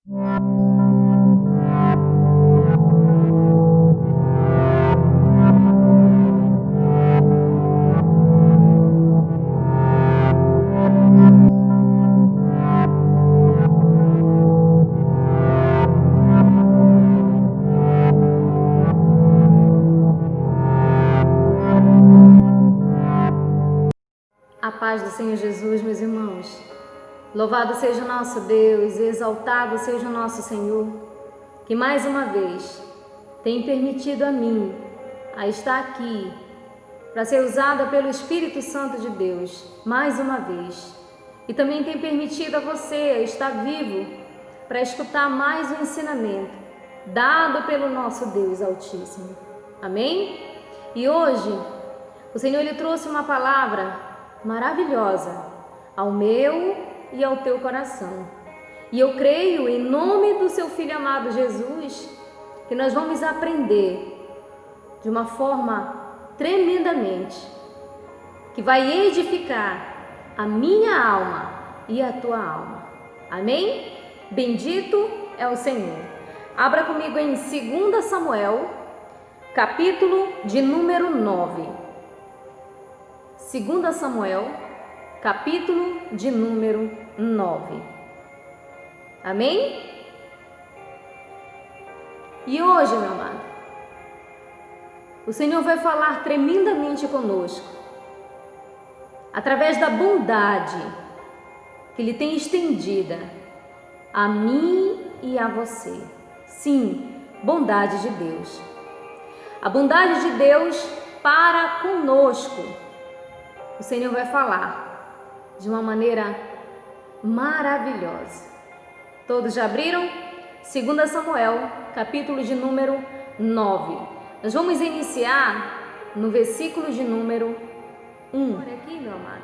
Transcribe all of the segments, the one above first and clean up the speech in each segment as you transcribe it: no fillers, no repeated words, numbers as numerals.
A paz do Senhor Jesus, meus irmãos. Louvado seja o nosso Deus, exaltado seja o nosso Senhor, que mais uma vez tem permitido a mim a estar aqui para ser usada pelo Espírito Santo de Deus, mais uma vez. E também tem permitido a você a estar vivo para escutar mais um ensinamento dado pelo nosso Deus Altíssimo. Amém? E hoje o Senhor lhe trouxe uma palavra maravilhosa ao meu e ao teu coração. E eu creio, em nome do seu Filho amado Jesus, que nós vamos aprender de uma forma tremendamente, que vai edificar a minha alma e a tua alma. Amém? Bendito é o Senhor. Abra comigo em 2 Samuel, capítulo de número 9. 2 Samuel, capítulo de número 9. Amém? E hoje, meu amado, o Senhor vai falar tremendamente conosco, através da bondade que Ele tem estendida a mim e a você. Sim, bondade de Deus. A bondade de Deus para conosco. O Senhor vai falar de uma maneira maravilhosa. Todos já abriram? 2 Samuel, capítulo de número 9. Nós vamos iniciar no versículo de número 1. Aqui, meu amado,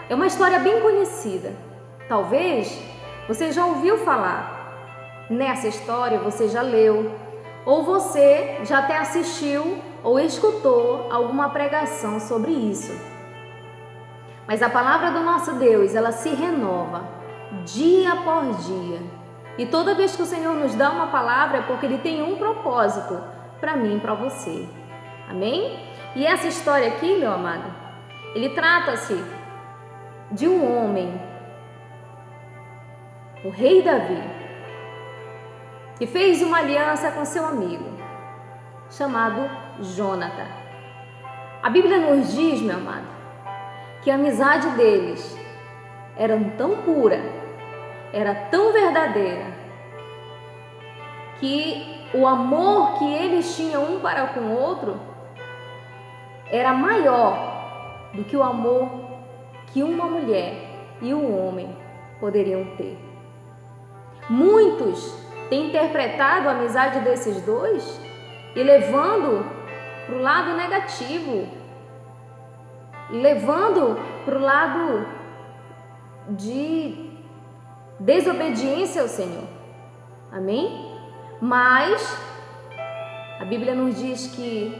é uma história bem conhecida. Talvez você já ouviu falar nessa história, você já leu, ou você já até assistiu ou escutou alguma pregação sobre isso. Mas a palavra do nosso Deus, ela se renova dia por dia. E toda vez que o Senhor nos dá uma palavra é porque Ele tem um propósito para mim e para você. Amém? E essa história aqui, meu amado, ele trata-se de um homem, o rei Davi, que fez uma aliança com seu amigo, chamado Jônatas. A Bíblia nos diz, meu amado, que a amizade deles era tão pura, era tão verdadeira, que o amor que eles tinham um para com o outro era maior do que o amor que uma mulher e um homem poderiam ter. Muitos têm interpretado a amizade desses dois e levando para o lado negativo, levando para o lado de desobediência ao Senhor. Amém? Mas a Bíblia nos diz que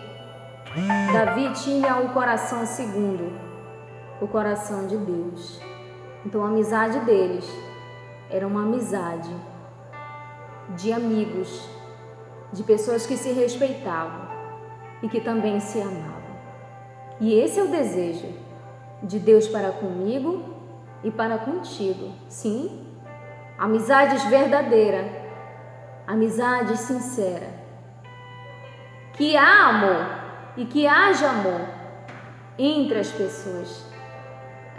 Davi tinha o coração segundo o coração de Deus. Então a amizade deles era uma amizade de amigos, de pessoas que se respeitavam e que também se amavam. E esse é o desejo de Deus para comigo e para contigo. Sim, amizades verdadeiras, amizade sincera. Que há amor e que haja amor entre as pessoas.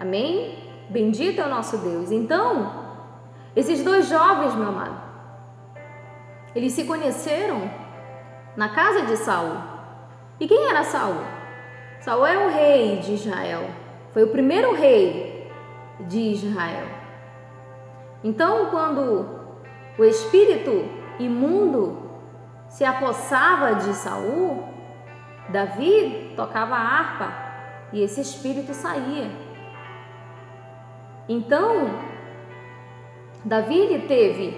Amém? Bendito é o nosso Deus. Então, esses dois jovens, meu amado, eles se conheceram na casa de Saul. E quem era Saul? Saul era o rei de Israel, foi o primeiro rei de Israel. Então, quando o espírito imundo se apossava de Saul, Davi tocava a harpa e esse espírito saía. Então, Davi ele teve,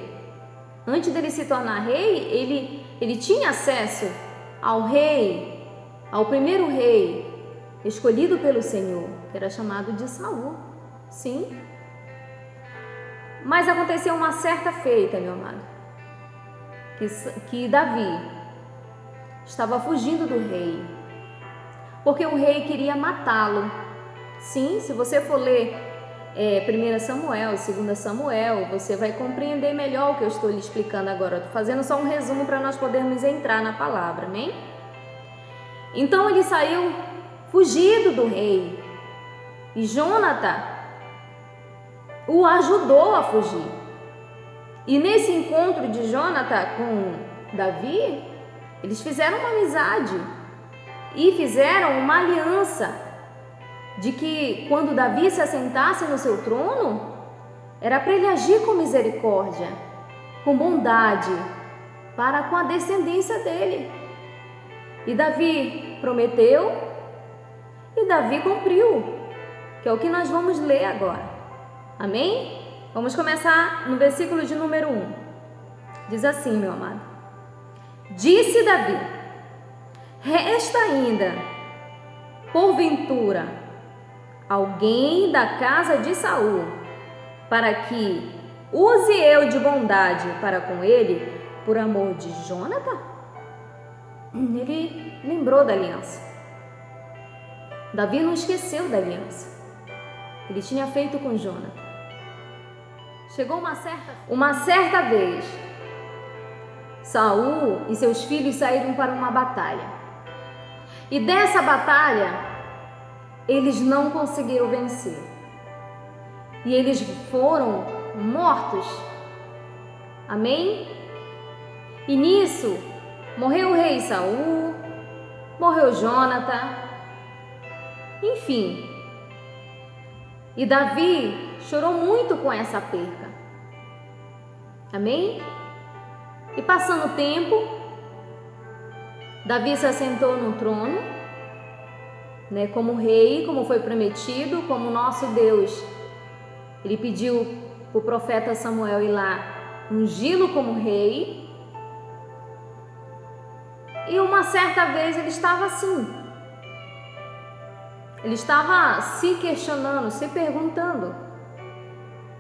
antes dele se tornar rei, ele tinha acesso ao rei, ao primeiro rei escolhido pelo Senhor, que era chamado de Saul. Sim. Mas aconteceu uma certa feita, meu amado, que Davi estava fugindo do rei, porque o rei queria matá-lo. Sim, se você for ler 1 Samuel, 2 Samuel, você vai compreender melhor o que eu estou lhe explicando agora. Estou fazendo só um resumo para nós podermos entrar na palavra, amém? Então ele saiu fugido do rei e Jônatas o ajudou a fugir. E nesse encontro de Jônatas com Davi, eles fizeram uma amizade e fizeram uma aliança de que quando Davi se assentasse no seu trono, era para ele agir com misericórdia, com bondade, para com a descendência dele. E Davi prometeu e Davi cumpriu, que é o que nós vamos ler agora. Amém? Vamos começar no versículo de número 1. Diz assim, meu amado: Disse Davi: Resta ainda, porventura, alguém da casa de Saul, para que use eu de bondade para com ele, por amor de Jônatas? Ele lembrou da aliança. Davi não esqueceu da aliança. Ele tinha feito com Jônatas. Chegou uma certa vez, Saul e seus filhos saíram para uma batalha. E dessa batalha, eles não conseguiram vencer. E eles foram mortos. Amém? E nisso, morreu o rei Saul, morreu Jônatas, enfim. E Davi chorou muito com essa perca. Amém? E passando o tempo, Davi se assentou no trono, como rei, como foi prometido, como nosso Deus. Ele pediu para o profeta Samuel ir lá ungí-lo como rei. E uma certa vez ele estava assim. Ele estava se questionando, se perguntando: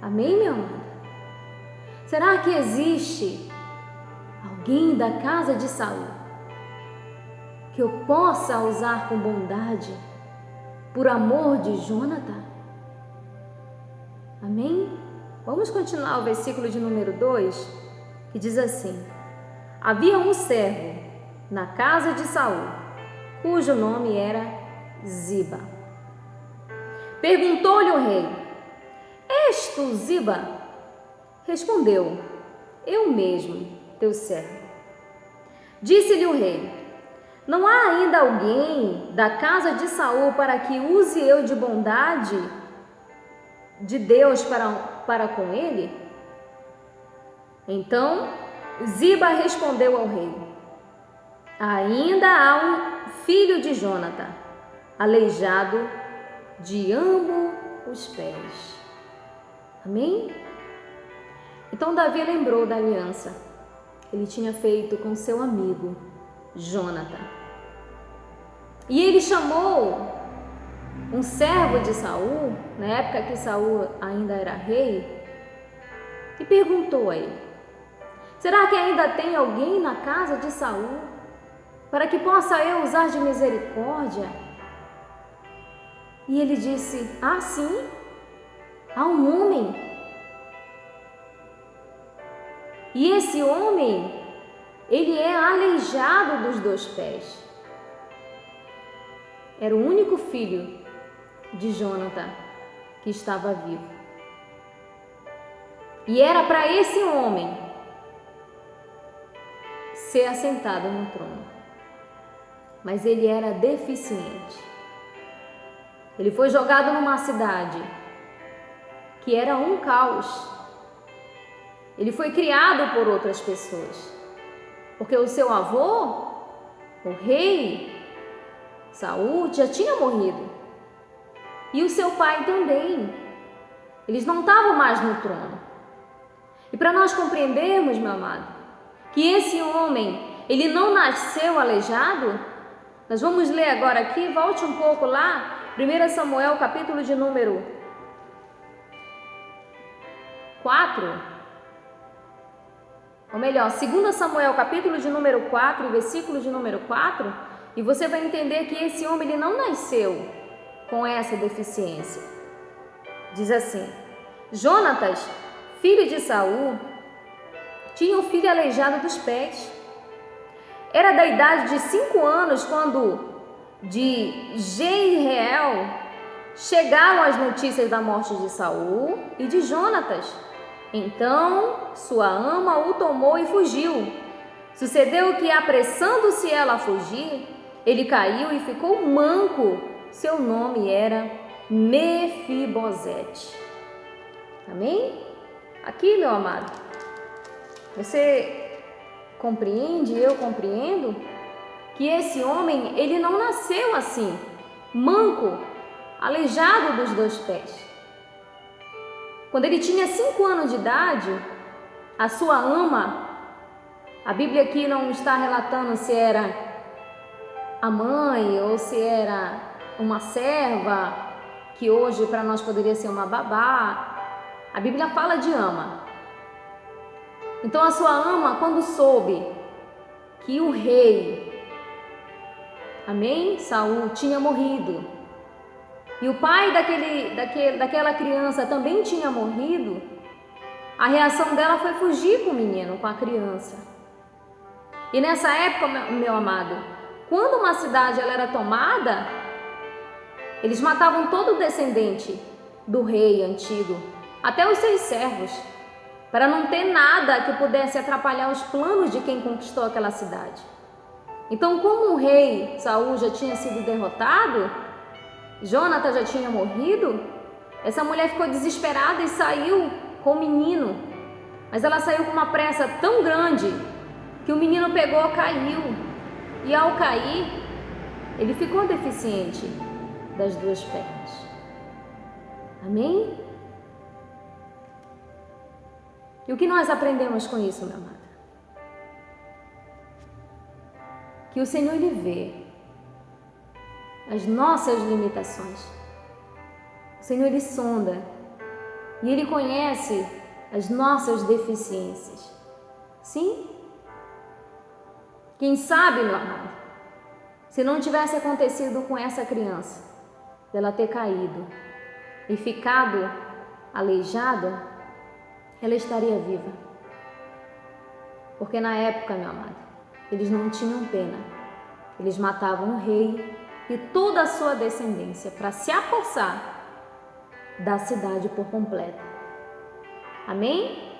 amém, meu amado? Será que existe alguém da casa de Saul que eu possa usar com bondade por amor de Jônatas? Amém? Vamos continuar o versículo de número 2, que diz assim: Havia um servo na casa de Saul, cujo nome era Ziba. Perguntou-lhe o rei: És tu Ziba? Respondeu: Eu mesmo, teu servo. Disse-lhe o rei: Não há ainda alguém da casa de Saul para que use eu de bondade de Deus para com ele? Então Ziba respondeu ao rei: Ainda há um filho de Jônatas, aleijado de ambos os pés. Amém? Então Davi lembrou da aliança que ele tinha feito com seu amigo Jônatas. E ele chamou um servo de Saul, na época que Saul ainda era rei, e perguntou a ele: Será que ainda tem alguém na casa de Saul para que possa eu usar de misericórdia? E ele disse: Ah, sim, há um homem. E esse homem, ele é aleijado dos 2 pés. Era o único filho de Jônatas que estava vivo. E era para esse homem ser assentado no trono. Mas ele era deficiente. Ele foi jogado numa cidade que era um caos. Ele foi criado por outras pessoas, porque o seu avô, o rei Saul, já tinha morrido, e o seu pai também. Eles não estavam mais no trono. E para nós compreendermos, meu amado, que esse homem, ele não nasceu aleijado, nós vamos ler agora aqui, volte um pouco lá, 1 Samuel, capítulo de número 4, ou melhor, 2 Samuel, capítulo de número 4, versículo de número 4, e você vai entender que esse homem ele não nasceu com essa deficiência. Diz assim: Jonatas, filho de Saul, tinha um filho aleijado dos pés. Era da idade de 5 anos quando de Jezreel chegaram as notícias da morte de Saul e de Jonatas. Então sua ama o tomou e fugiu. Sucedeu que, apressando-se ela a fugir, ele caiu e ficou manco. Seu nome era Mefibosete. Amém? Aqui, meu amado, você compreende, eu compreendo, que esse homem, ele não nasceu assim, manco, aleijado dos 2 pés. Quando ele tinha 5 anos de idade, a sua ama, a Bíblia aqui não está relatando se era a mãe ou se era uma serva, que hoje para nós poderia ser uma babá. A Bíblia fala de ama. Então a sua ama, quando soube que o rei, amém, Saul, tinha morrido, e o pai daquela criança também tinha morrido, a reação dela foi fugir com o menino, com a criança. E nessa época, meu amado, quando uma cidade ela era tomada, eles matavam todo o descendente do rei antigo, até os seus servos, para não ter nada que pudesse atrapalhar os planos de quem conquistou aquela cidade. Então, como o rei Saul já tinha sido derrotado, Jonatas já tinha morrido, essa mulher ficou desesperada e saiu com o menino. Mas ela saiu com uma pressa tão grande que o menino pegou, caiu. E ao cair, ele ficou deficiente das 2 pernas. Amém? E o que nós aprendemos com isso, meu amado? Que o Senhor, Ele vê as nossas limitações. O Senhor, Ele sonda e Ele conhece as nossas deficiências. Sim? Quem sabe, meu amado, se não tivesse acontecido com essa criança, dela ter caído e ficado aleijada, ela estaria viva. Porque na época, meu amado, eles não tinham pena. Eles matavam o rei e toda a sua descendência para se apossar da cidade por completo. Amém?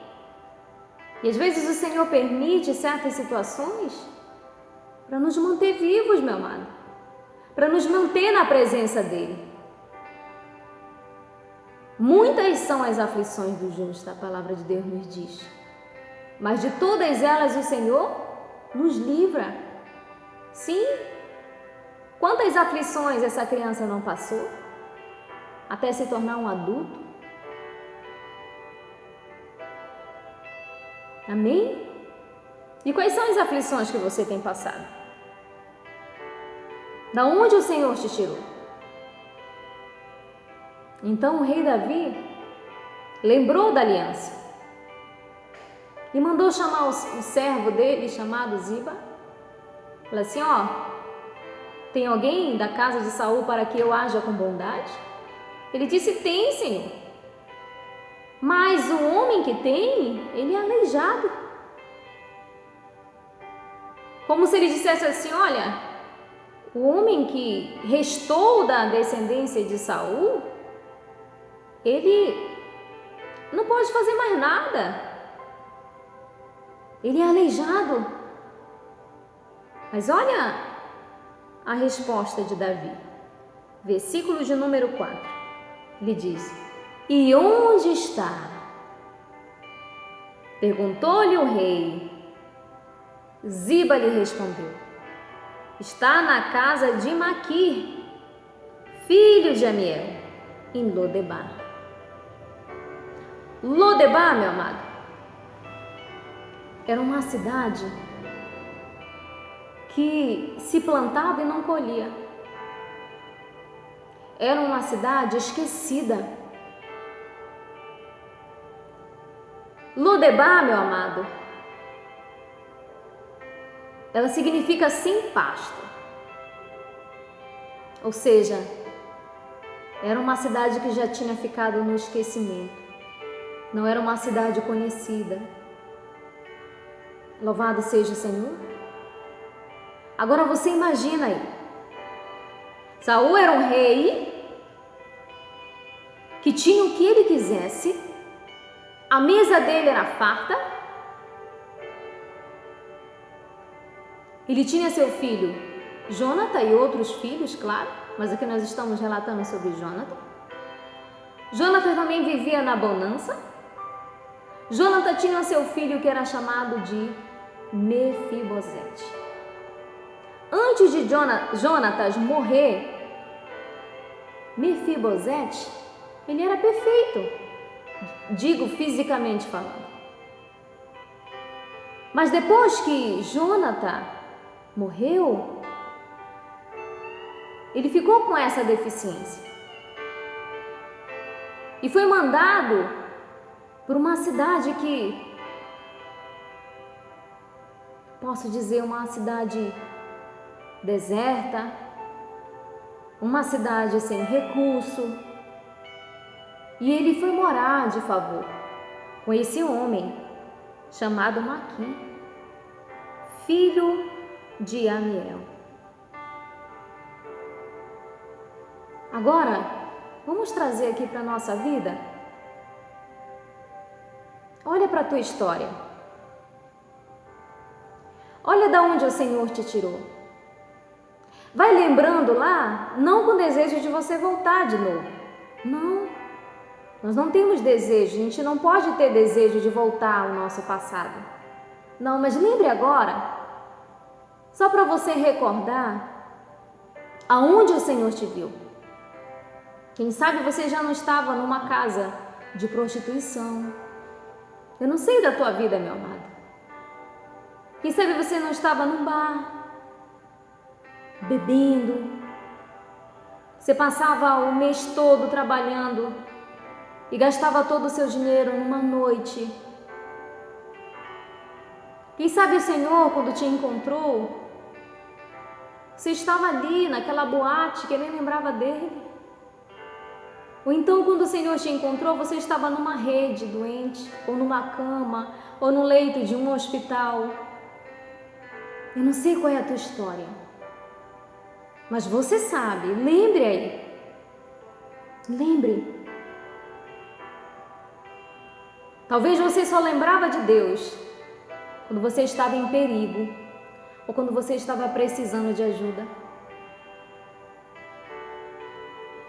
E às vezes o Senhor permite certas situações para nos manter vivos, meu amado, para nos manter na presença dEle. Muitas são as aflições do justo, a palavra de Deus nos diz, mas de todas elas o Senhor nos livra. Sim. Quantas aflições essa criança não passou até se tornar um adulto? Amém? E quais são as aflições que você tem passado? Da onde o Senhor te tirou? Então o rei Davi lembrou da aliança e mandou chamar o servo dele, chamado Ziba. Falou assim: ó, tem alguém da casa de Saul para que eu haja com bondade? Ele disse: tem, Senhor. Mas o homem que tem, ele é aleijado. Como se ele dissesse assim: olha, o homem que restou da descendência de Saul, ele não pode fazer mais nada. Ele é aleijado. Mas olha a resposta de Davi. Versículo de número 4. Ele diz: e onde está? Perguntou-lhe o rei. Ziba lhe respondeu: está na casa de Maquir, filho de Amiel, em Lodebar. Lodebar, meu amado, era uma cidade que se plantava e não colhia. Era uma cidade esquecida. Lodebar, meu amado, ela significa sem pasto. Ou seja, era uma cidade que já tinha ficado no esquecimento. Não era uma cidade conhecida. Louvado seja o Senhor. Agora você imagina aí. Saul era um rei que tinha o que ele quisesse. A mesa dele era farta. Ele tinha seu filho Jonatã e outros filhos, claro, mas aqui nós estamos relatando sobre Jonatã. Jonatã também vivia na bonança. Jonatã tinha seu filho que era chamado de Mefibosete. Antes de Jonatas morrer, Mefibosete, ele era perfeito, digo fisicamente falando. Mas depois que Jonatã morreu, ele ficou com essa deficiência e foi mandado por uma cidade que, posso dizer, uma cidade deserta, uma cidade sem recurso, e ele foi morar de favor com esse homem chamado Maqui, filho de Amiel. Agora, vamos trazer aqui para a nossa vida. Olha para a tua história. Olha de onde o Senhor te tirou. Vai lembrando lá, não com desejo de você voltar de novo. Não, nós não temos desejo, a gente não pode ter desejo de voltar ao nosso passado. Não, mas lembre agora, só para você recordar aonde o Senhor te viu. Quem sabe você já não estava numa casa de prostituição. Eu não sei da tua vida, meu amado. Quem sabe você não estava num bar, bebendo. Você passava o mês todo trabalhando e gastava todo o seu dinheiro numa noite. Quem sabe o Senhor, quando te encontrou, você estava ali naquela boate que nem lembrava dele. Ou então, quando o Senhor te encontrou, você estava numa rede doente, ou numa cama, ou no leito de um hospital. Eu não sei qual é a tua história, mas você sabe. Lembre aí. Lembre. Talvez você só lembrava de Deus quando você estava em perigo, ou quando você estava precisando de ajuda.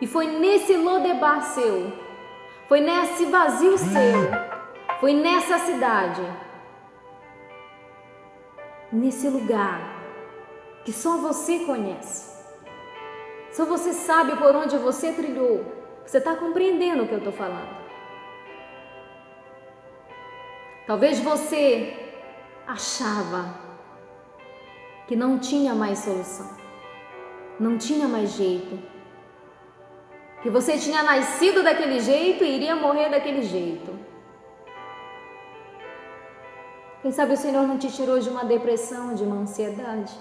E foi nesse Lodebar seu, foi nesse vazio seu, foi nessa cidade, nesse lugar que só você conhece, só você sabe por onde você trilhou. Você está compreendendo o que eu estou falando? Talvez você achava que não tinha mais solução, não tinha mais jeito, que você tinha nascido daquele jeito e iria morrer daquele jeito. Quem sabe o Senhor não te tirou de uma depressão, de uma ansiedade?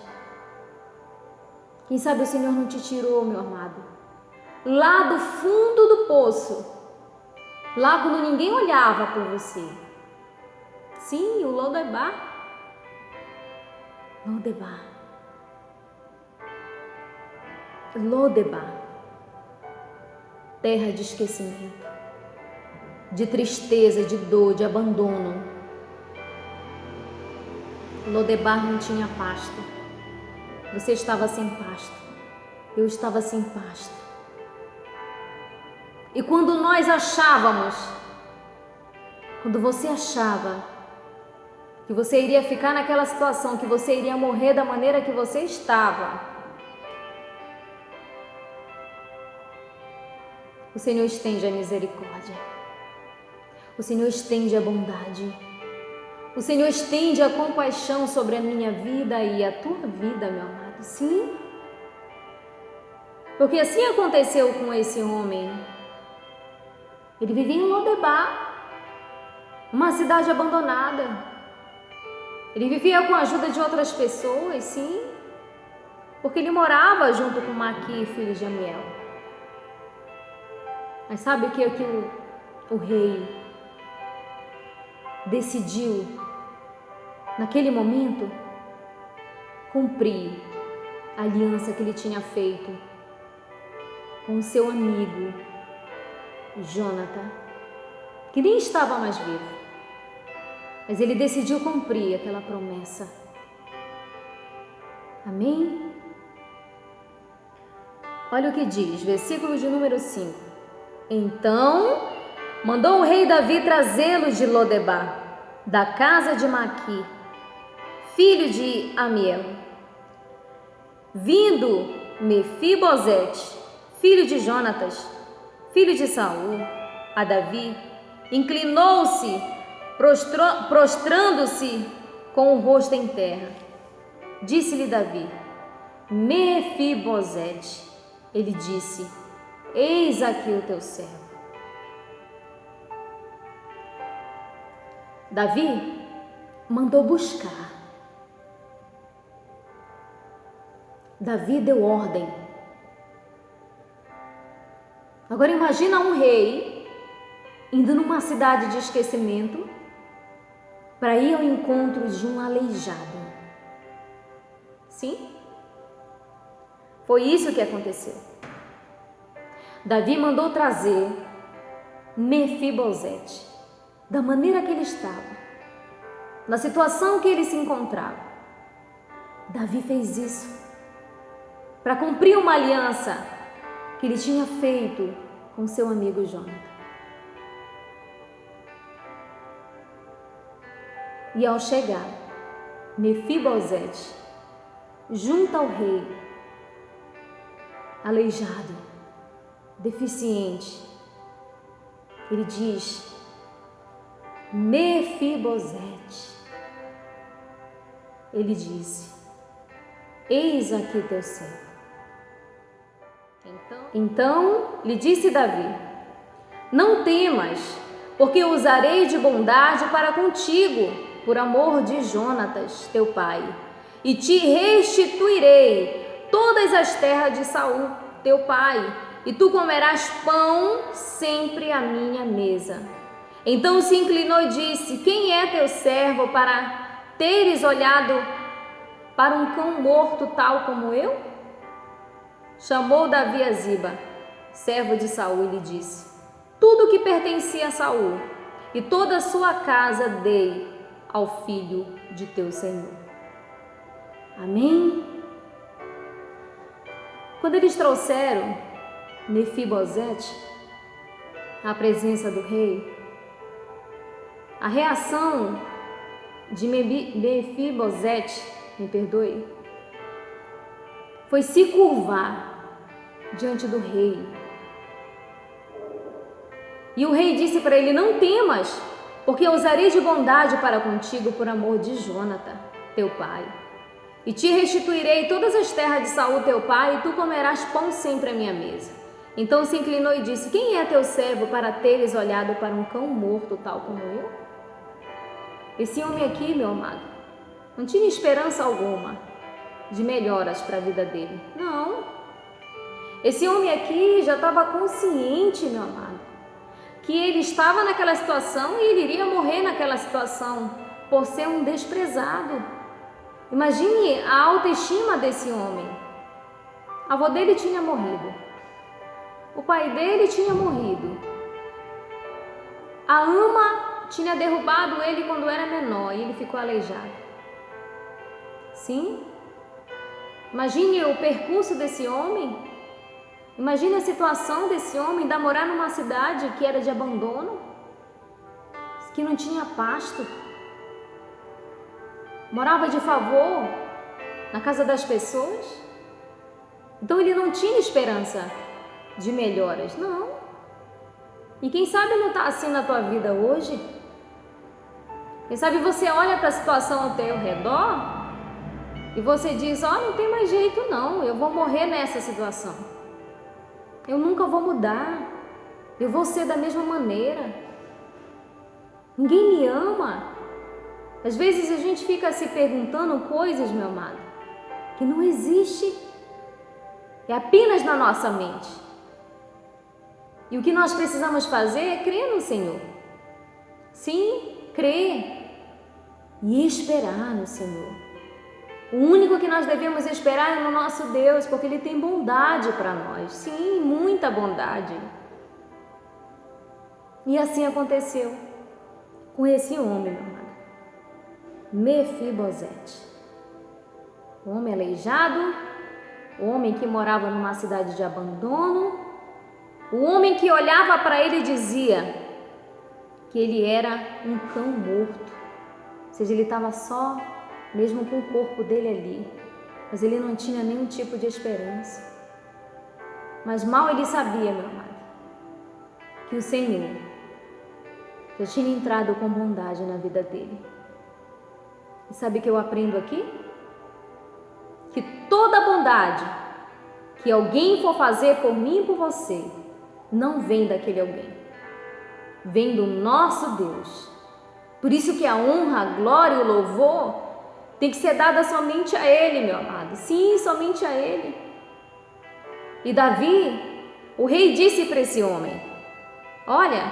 Quem sabe o Senhor não te tirou, meu amado, lá do fundo do poço, lá quando ninguém olhava por você. Sim, o Lodebar. Lodebar. Lodebar. Terra de esquecimento, de tristeza, de dor, de abandono. Lodebar não tinha pasto. Você estava sem pasto. Eu estava sem pasto. E quando nós achávamos, quando você achava que você iria ficar naquela situação, que você iria morrer da maneira que você estava, o Senhor estende a misericórdia, o Senhor estende a bondade, o Senhor estende a compaixão sobre a minha vida e a tua vida, meu amado. Sim, porque assim aconteceu com esse homem. Ele vivia em Lodebar, uma cidade abandonada. Ele vivia com a ajuda de outras pessoas, sim, porque ele morava junto com Maqui, filho de Amiel. Mas sabe o que o rei decidiu naquele momento? Cumprir a aliança que ele tinha feito com o seu amigo Jonathan, que nem estava mais vivo, mas ele decidiu cumprir aquela promessa. Amém? Olha o que diz, versículo de número 5. Então mandou o rei Davi trazê-lo de Lodebar, da casa de Maqui, filho de Amiel. Vindo Mefibosete, filho de Jonatas, filho de Saul, a Davi, inclinou-se, prostrando-se com o rosto em terra. Disse-lhe Davi: Mefibosete. Ele disse: Eis aqui o teu servo. Davi mandou buscar. Davi deu ordem. Agora imagina um rei indo numa cidade de esquecimento para ir ao encontro de um aleijado. Sim? Foi isso que aconteceu. Davi mandou trazer Mefibosete, da maneira que ele estava, na situação que ele se encontrava. Davi fez isso para cumprir uma aliança que ele tinha feito com seu amigo Jonathan. E ao chegar Mefibosete junto ao rei, aleijado, deficiente, ele diz: Mefibosete. Ele disse: Eis aqui teu servo. Então lhe disse Davi: Não temas, porque usarei de bondade para contigo, por amor de Jonatas, teu pai, e te restituirei todas as terras de Saul, teu pai, e tu comerás pão sempre à minha mesa. Então se inclinou e disse: Quem é teu servo para teres olhado para um cão morto tal como eu? Chamou Davi a Ziba, servo de Saul, e lhe disse: Tudo que pertencia a Saul e toda a sua casa dei ao filho de teu senhor. Amém? Quando eles trouxeram Mefibosete à presença do rei, a reação de Mefibosete, foi se curvar diante do rei. E o rei disse para ele: Não temas, porque eu usarei de bondade para contigo por amor de Jonathan, teu pai, e te restituirei todas as terras de Saul, teu pai, e tu comerás pão sempre à minha mesa. Então se inclinou e disse: Quem é teu servo para teres olhado para um cão morto tal como eu? Esse homem aqui, meu amado, não tinha esperança alguma de melhoras para a vida dele. Não. Esse homem aqui já estava consciente, meu amado, que ele estava naquela situação e ele iria morrer naquela situação por ser um desprezado. Imagine a autoestima desse homem. A avó dele tinha morrido. O pai dele tinha morrido. A ama tinha derrubado ele quando era menor e ele ficou aleijado. Sim? Imagine o percurso desse homem. Imagine a situação desse homem de morar numa cidade que era de abandono, que não tinha pasto. Morava de favor na casa das pessoas. Então ele não tinha esperança de melhoras, não. E quem sabe não está assim na tua vida hoje? Quem sabe você olha para a situação ao teu redor e você diz: não tem mais jeito não, eu vou morrer nessa situação. Eu nunca vou mudar, eu vou ser da mesma maneira. Ninguém me ama. Às vezes a gente fica se perguntando coisas, meu amado, que não existe. É apenas na nossa mente. E o que nós precisamos fazer é crer no Senhor. Sim, crer e esperar no Senhor. O único que nós devemos esperar é no nosso Deus, porque Ele tem bondade para nós. Sim, muita bondade. E assim aconteceu com esse homem, meu amado, Mefibosete. O homem aleijado, o homem que morava numa cidade de abandono, o homem que olhava para ele e dizia que ele era um cão morto. Ou seja, ele estava só, mesmo com o corpo dele ali, mas ele não tinha nenhum tipo de esperança. Mas mal ele sabia, meu amado, que o Senhor já tinha entrado com bondade na vida dele. E sabe o que eu aprendo aqui? Que toda bondade que alguém for fazer por mim e por você, não vem daquele alguém, vem do nosso Deus. Por isso que a honra, a glória e o louvor tem que ser dada somente a Ele, meu amado. Sim, somente a Ele. E Davi, o rei, disse para esse homem: olha,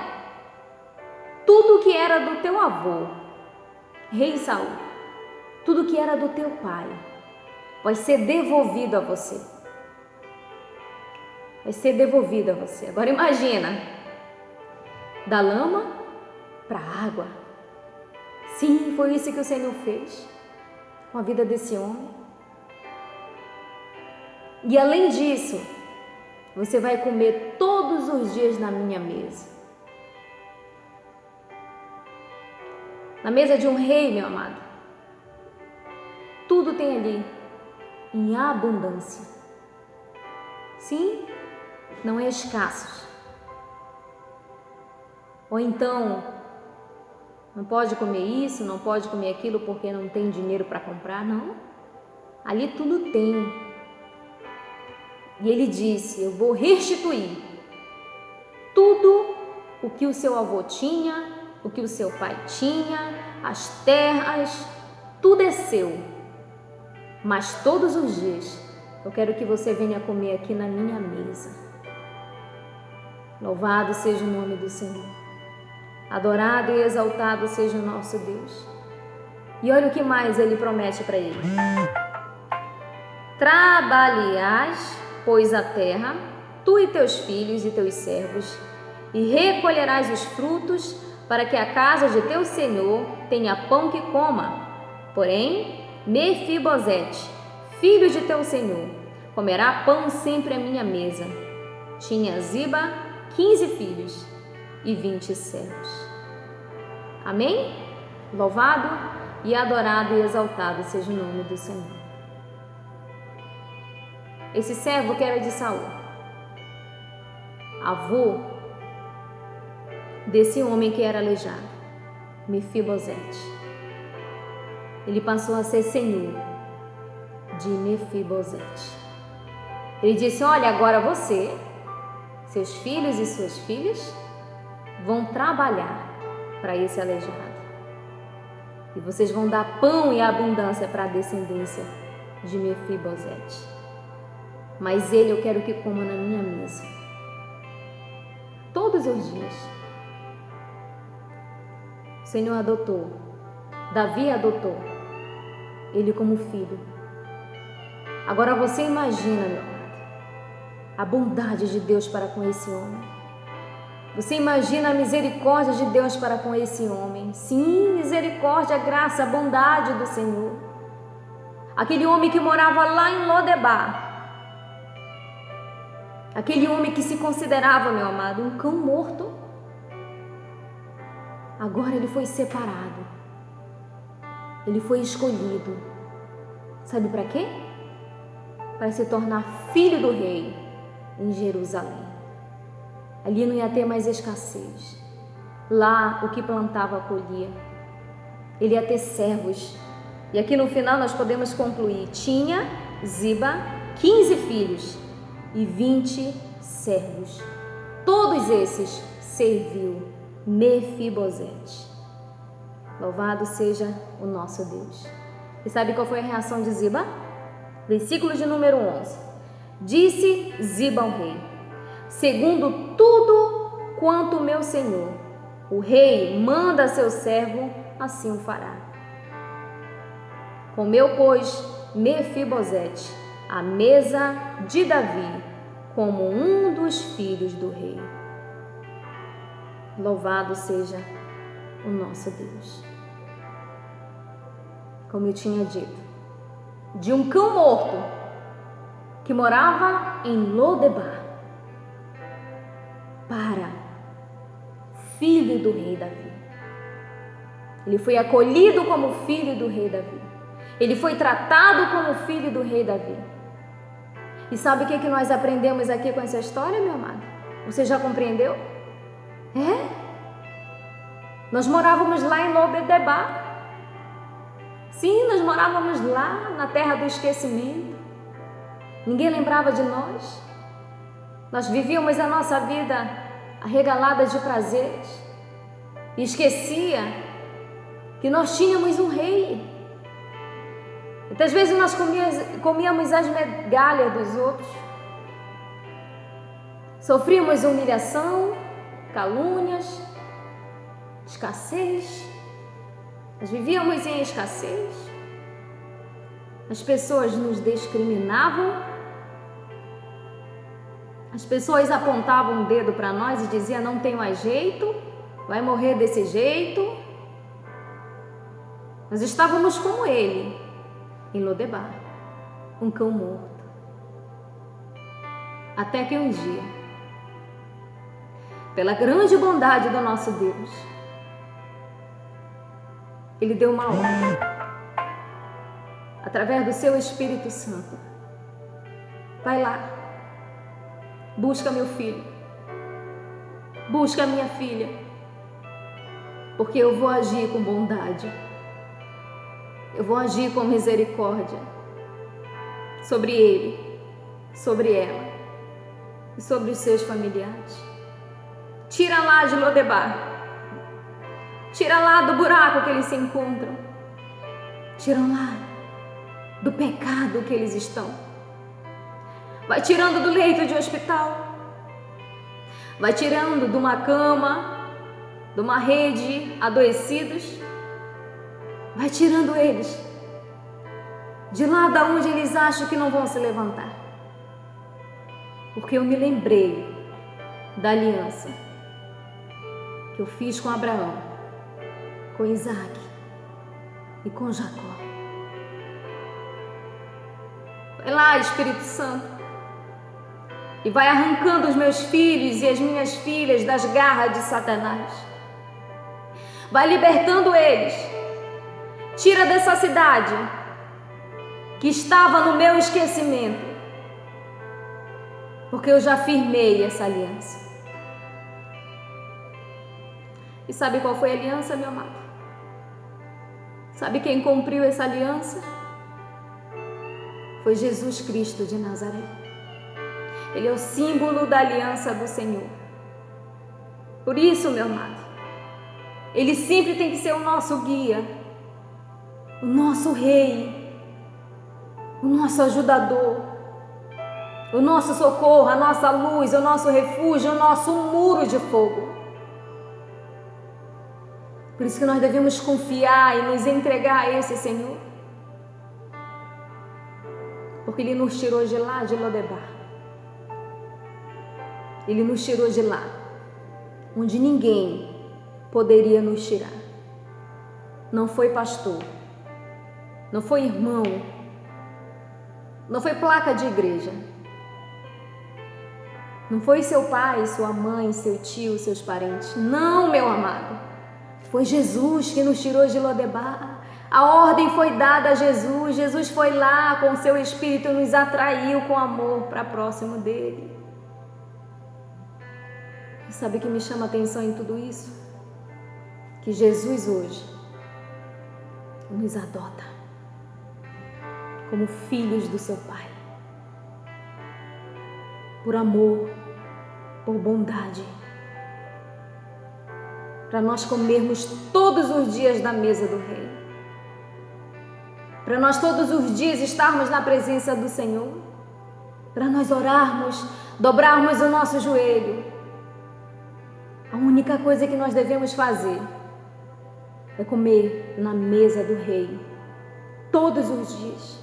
tudo que era do teu avô, rei Saul, tudo que era do teu pai, vai ser devolvido a você. Vai ser devolvido a você. Agora imagina, da lama para a água. Sim, foi isso que o Senhor fez com a vida desse homem. E além disso, você vai comer todos os dias na minha mesa. Na mesa de um rei, meu amado, tudo tem ali em abundância. Sim, não é escasso. Ou então, não pode comer isso, não pode comer aquilo porque não tem dinheiro para comprar. Não, ali tudo tem. E ele disse: eu vou restituir tudo o que o seu avô tinha, o que o seu pai tinha, as terras, tudo é seu. Mas todos os dias eu quero que você venha comer aqui na minha mesa. Louvado seja o nome do Senhor. Adorado e exaltado seja o nosso Deus. E olha o que mais ele promete para ele: trabalharás, pois, a terra, tu e teus filhos e teus servos, e recolherás os frutos, para que a casa de teu senhor tenha pão que coma. Porém, Mefibosete, filho de teu senhor, comerá pão sempre à minha mesa. Tinha Ziba 15 filhos e 20 servos. Amém? Louvado e adorado e exaltado seja o nome do Senhor. Esse servo que era de Saul, avô desse homem que era aleijado, Mefibosete, ele passou a ser senhor de Mefibosete. Ele disse: olha, agora você, seus filhos e suas filhas vão trabalhar para esse aleijado, e vocês vão dar pão e abundância para a descendência de Mefibosete. Mas ele eu quero que coma na minha mesa todos os dias. O Senhor adotou, Davi adotou ele como filho. Agora você imagina, meu amado, a bondade de Deus para com esse homem. Você imagina a misericórdia de Deus para com esse homem. Sim, misericórdia, graça, bondade do Senhor. Aquele homem que morava lá em Lodebar, aquele homem que se considerava, meu amado, um cão morto, agora ele foi separado, ele foi escolhido. Sabe para quê? Para se tornar filho do rei em Jerusalém. Ali não ia ter mais escassez. Lá o que plantava colhia. Ele ia ter servos. E aqui no final nós podemos concluir: tinha Ziba 15 filhos e 20 servos. Todos esses serviu Mefibosete. Louvado seja o nosso Deus. E sabe qual foi a reação de Ziba? Versículo de número 11. Disse Ziba ao rei: segundo tudo quanto meu senhor, o rei, manda a seu servo, assim o fará. Comeu, pois, Mefibosete à mesa de Davi, como um dos filhos do rei. Louvado seja o nosso Deus. Como eu tinha dito, de um cão morto que morava em Lodebar para filho do rei Davi. Ele foi acolhido como filho do rei Davi. Ele foi tratado como filho do rei Davi. E sabe o que nós aprendemos aqui com essa história, meu amado? Você já compreendeu? Nós morávamos lá em Lodebar. Sim, nós morávamos lá na terra do esquecimento. Ninguém lembrava de nós. Nós vivíamos a nossa vida arregalada de prazeres e esquecia que nós tínhamos um rei. Muitas vezes nós comíamos as migalhas dos outros, sofríamos humilhação, calúnias, escassez. Nós vivíamos em escassez. As pessoas nos discriminavam. As pessoas apontavam o dedo para nós e diziam: não tem mais jeito, vai morrer desse jeito. Nós estávamos como ele, em Lodebar, um cão morto. Até que um dia, pela grande bondade do nosso Deus, Ele deu uma ordem, através do seu Espírito Santo: vai lá, busca meu filho, busca minha filha, porque eu vou agir com bondade, eu vou agir com misericórdia sobre ele, sobre ela e sobre os seus familiares. Tira lá de Lodebar, tira lá do buraco que eles se encontram, tira lá do pecado que eles estão. Vai tirando do leito de hospital, vai tirando de uma cama, de uma rede, adoecidos. Vai tirando eles de lá da onde eles acham que não vão se levantar. Porque eu me lembrei da aliança que eu fiz com Abraão, com Isaac e com Jacó. Vai lá, Espírito Santo, e vai arrancando os meus filhos e as minhas filhas das garras de Satanás. Vai libertando eles. Tira dessa cidade que estava no meu esquecimento, porque eu já firmei essa aliança. E sabe qual foi a aliança, meu amado? Sabe quem cumpriu essa aliança? Foi Jesus Cristo de Nazaré. Ele é o símbolo da aliança do Senhor. Por isso, meu amado, Ele sempre tem que ser o nosso guia, o nosso rei, o nosso ajudador, o nosso socorro, a nossa luz, o nosso refúgio, o nosso muro de fogo. Por isso que nós devemos confiar e nos entregar a esse Senhor, porque Ele nos tirou de lá, de Lodebar. Ele nos tirou de lá, onde ninguém poderia nos tirar. Não foi pastor, não foi irmão, não foi placa de igreja, não foi seu pai, sua mãe, seu tio, seus parentes. Não, meu amado, foi Jesus que nos tirou de Lodebar. A ordem foi dada a Jesus. Jesus foi lá com o seu Espírito e nos atraiu com amor para próximo dele. E sabe o que me chama a atenção em tudo isso? Que Jesus hoje nos adota como filhos do seu Pai, por amor, por bondade. para nós comermos todos os dias da mesa do Rei, para nós todos os dias estarmos na presença do Senhor, para nós orarmos, dobrarmos o nosso joelho. A única coisa que nós devemos fazer é comer na mesa do Rei todos os dias,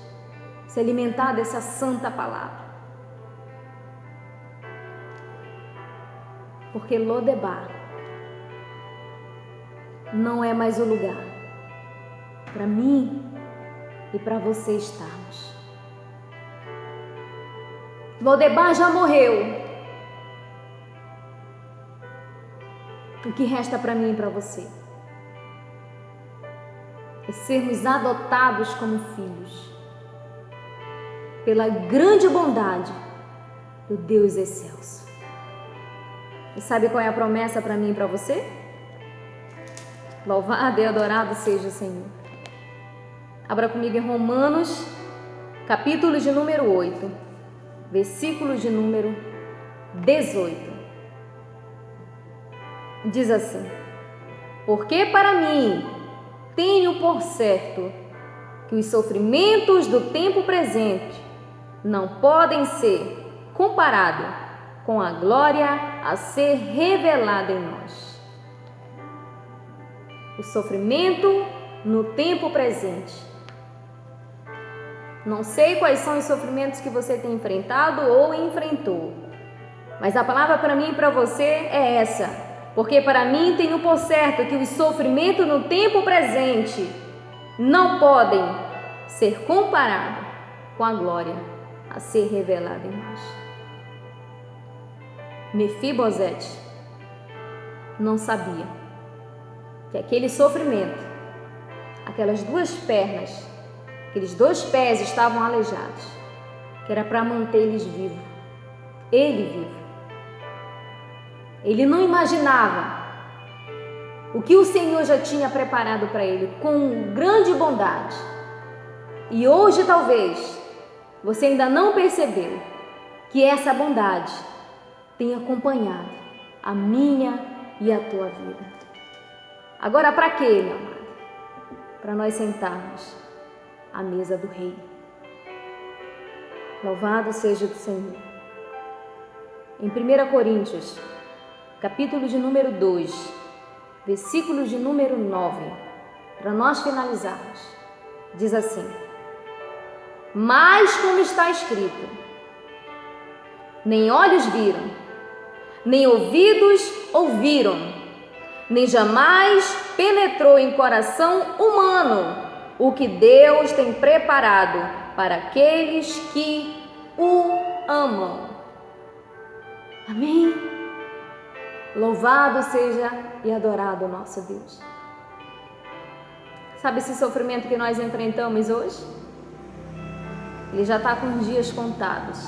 se alimentar dessa santa palavra. Porque Lodebar não é mais o lugar para mim e para você estarmos. Lodebar já morreu. O que resta para mim e para você é sermos adotados como filhos pela grande bondade do Deus excelso. E sabe qual é a promessa para mim e para você? Louvado e adorado seja o Senhor. Abra comigo em Romanos, capítulo de número 8, versículo de número 18. Diz assim: porque para mim tenho por certo que os sofrimentos do tempo presente não podem ser comparados com a glória a ser revelada em nós. O sofrimento no tempo presente. Não sei quais são os sofrimentos que você tem enfrentado ou enfrentou, mas a palavra para mim e para você é essa: porque para mim tenho por certo que os sofrimentos no tempo presente não podem ser comparados com a glória a ser revelada em nós. Mefibosete não sabia que aquele sofrimento, aquelas duas pernas, aqueles dois pés estavam aleijados, que era para manter eles vivos, ele vivo. Ele não imaginava o que o Senhor já tinha preparado para ele com grande bondade. E hoje talvez você ainda não percebeu que essa bondade tem acompanhado a minha e a tua vida. Agora para quê, meu amado? Para nós sentarmos à mesa do Rei. Louvado seja o Senhor. Em 1 Coríntios, capítulo de número 2, versículo de número 9, para nós finalizarmos, diz assim: mas como está escrito, nem olhos viram, nem ouvidos ouviram, nem jamais penetrou em coração humano o que Deus tem preparado para aqueles que o amam. Amém? Louvado seja e adorado o nosso Deus. Sabe esse sofrimento que nós enfrentamos hoje? Ele já está com os dias contados.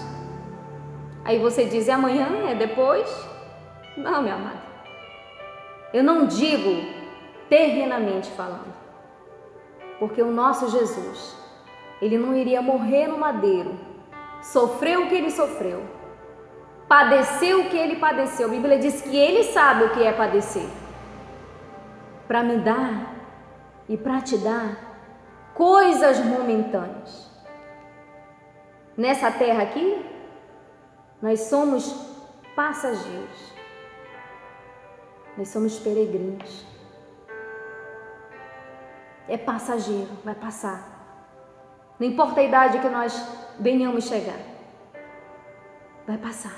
Aí você diz: é amanhã? É depois? Não, meu amado. Eu não digo terrenamente falando, porque o nosso Jesus, ele não iria morrer no madeiro, sofreu o que ele sofreu, padeceu o que ele padeceu. A Bíblia diz que ele sabe o que é padecer, para me dar e para te dar coisas momentâneas. Nessa terra aqui, nós somos passageiros, nós somos peregrinos. É passageiro, vai passar. Não importa a idade que nós venhamos chegar, vai passar.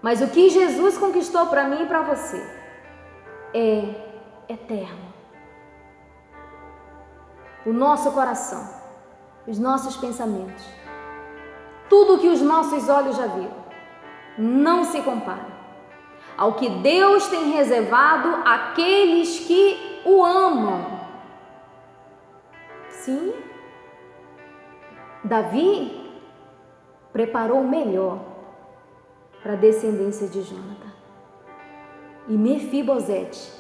Mas o que Jesus conquistou para mim e para você é eterno. O nosso coração, os nossos pensamentos, tudo que os nossos olhos já viram, não se compara ao que Deus tem reservado àqueles que o amam. Sim, Davi preparou o melhor para a descendência de Jonathan. E Mefibosete,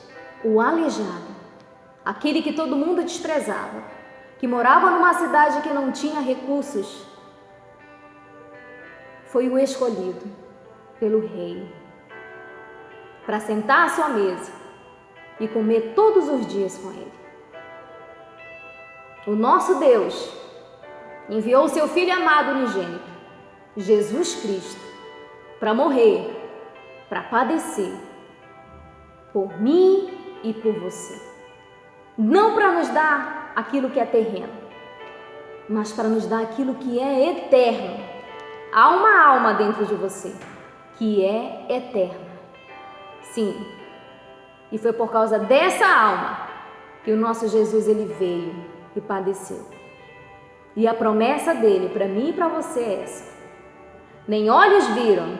o aleijado, aquele que todo mundo desprezava, que morava numa cidade que não tinha recursos, foi o escolhido pelo rei. para sentar à sua mesa e comer todos os dias com Ele. O nosso Deus enviou o seu Filho amado unigênito, Jesus Cristo, para morrer, para padecer por mim e por você. Não para nos dar aquilo que é terreno, mas para nos dar aquilo que é eterno. Há uma alma dentro de você que é eterna. Sim, e foi por causa dessa alma que o nosso Jesus ele veio e padeceu. E a promessa dele para mim e para você é essa: nem olhos viram,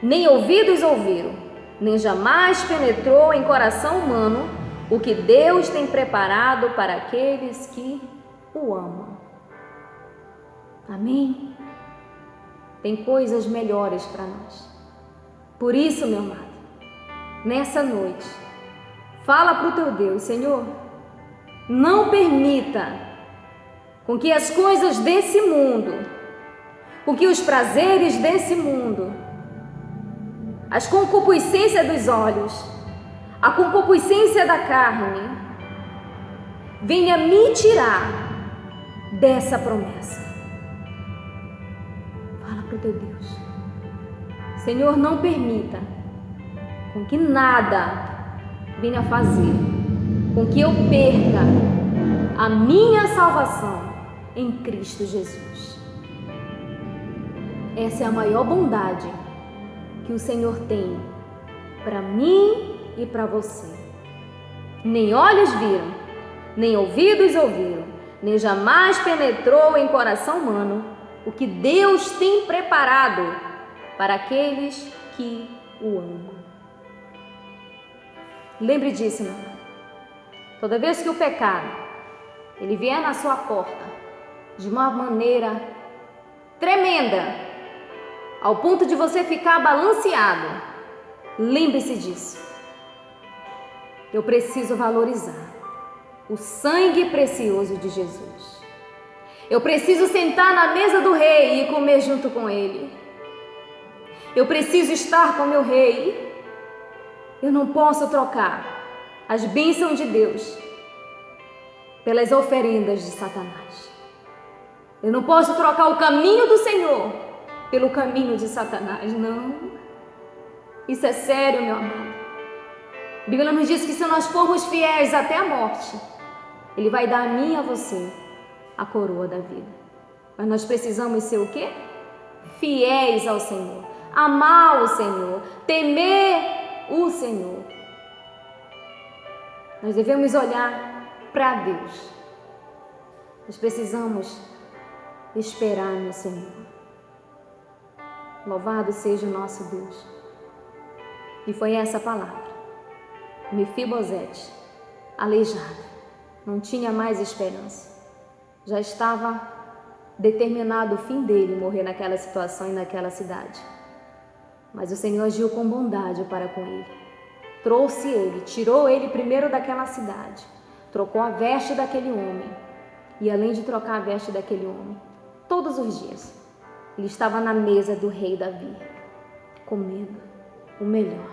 nem ouvidos ouviram, nem jamais penetrou em coração humano o que Deus tem preparado para aqueles que o amam. Amém? Tem coisas melhores para nós. Por isso, meu amado, nessa noite, fala para o teu Deus: Senhor, não permita com que as coisas desse mundo, com que os prazeres desse mundo, as concupiscências dos olhos, a concupiscência da carne, venha me tirar dessa promessa. Fala para o teu Deus: Senhor, não permita com que nada venha fazer com que eu perca a minha salvação em Cristo Jesus. Essa é a maior bondade que o Senhor tem para mim e para você. Nem olhos viram, nem ouvidos ouviram, nem jamais penetrou em coração humano o que Deus tem preparado para aqueles que o amam. Lembre disso, meu irmão. Toda vez que o pecado ele vier na sua porta de uma maneira tremenda, ao ponto de você ficar balanceado, lembre-se disso. Eu preciso valorizar o sangue precioso de Jesus. Eu preciso sentar na mesa do rei e comer junto com ele. Eu preciso estar com meu rei. Eu não posso trocar as bênçãos de Deus pelas oferendas de Satanás. Eu não posso trocar o caminho do Senhor pelo caminho de Satanás, não. Isso é sério, meu amado. A Bíblia nos diz que se nós formos fiéis até a morte, Ele vai dar a mim e a você a coroa da vida. Mas nós precisamos ser o quê? Fiéis ao Senhor, amar o Senhor, temer o Senhor. Nós devemos olhar para Deus. Nós precisamos esperar no Senhor. Louvado seja o nosso Deus. E foi essa palavra. Mefibosete, aleijado, não tinha mais esperança. Já estava determinado o fim dele morrer naquela situação e naquela cidade. Mas o Senhor agiu com bondade para com ele. Trouxe ele, tirou ele primeiro daquela cidade, trocou a veste daquele homem. E além de trocar a veste daquele homem, todos os dias, ele estava na mesa do rei Davi, comendo o melhor.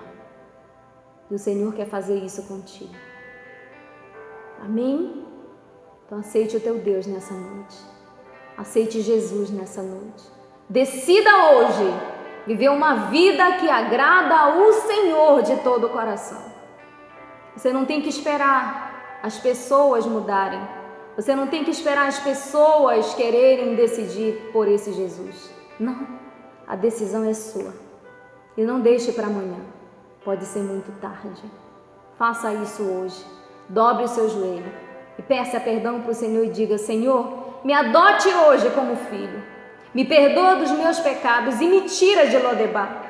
E o Senhor quer fazer isso contigo. Amém? Então aceite o teu Deus nessa noite. Aceite Jesus nessa noite. Decida hoje viver uma vida que agrada ao Senhor de todo o coração. Você não tem que esperar as pessoas mudarem. Você não tem que esperar as pessoas quererem decidir por esse Jesus. Não, a decisão é sua. E não deixe para amanhã. Pode ser muito tarde. Faça isso hoje. Dobre o seu joelho e peça perdão para o Senhor e diga: Senhor, me adote hoje como filho. Me perdoa dos meus pecados e me tira de Lodebar,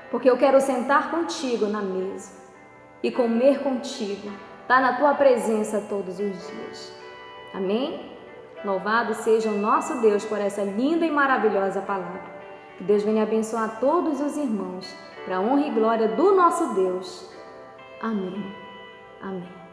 porque eu quero sentar contigo na mesa e comer contigo, estar na tua presença todos os dias. Amém? Louvado seja o nosso Deus por essa linda e maravilhosa palavra. Que Deus venha abençoar todos os irmãos, para a honra e glória do nosso Deus. Amém. Amém.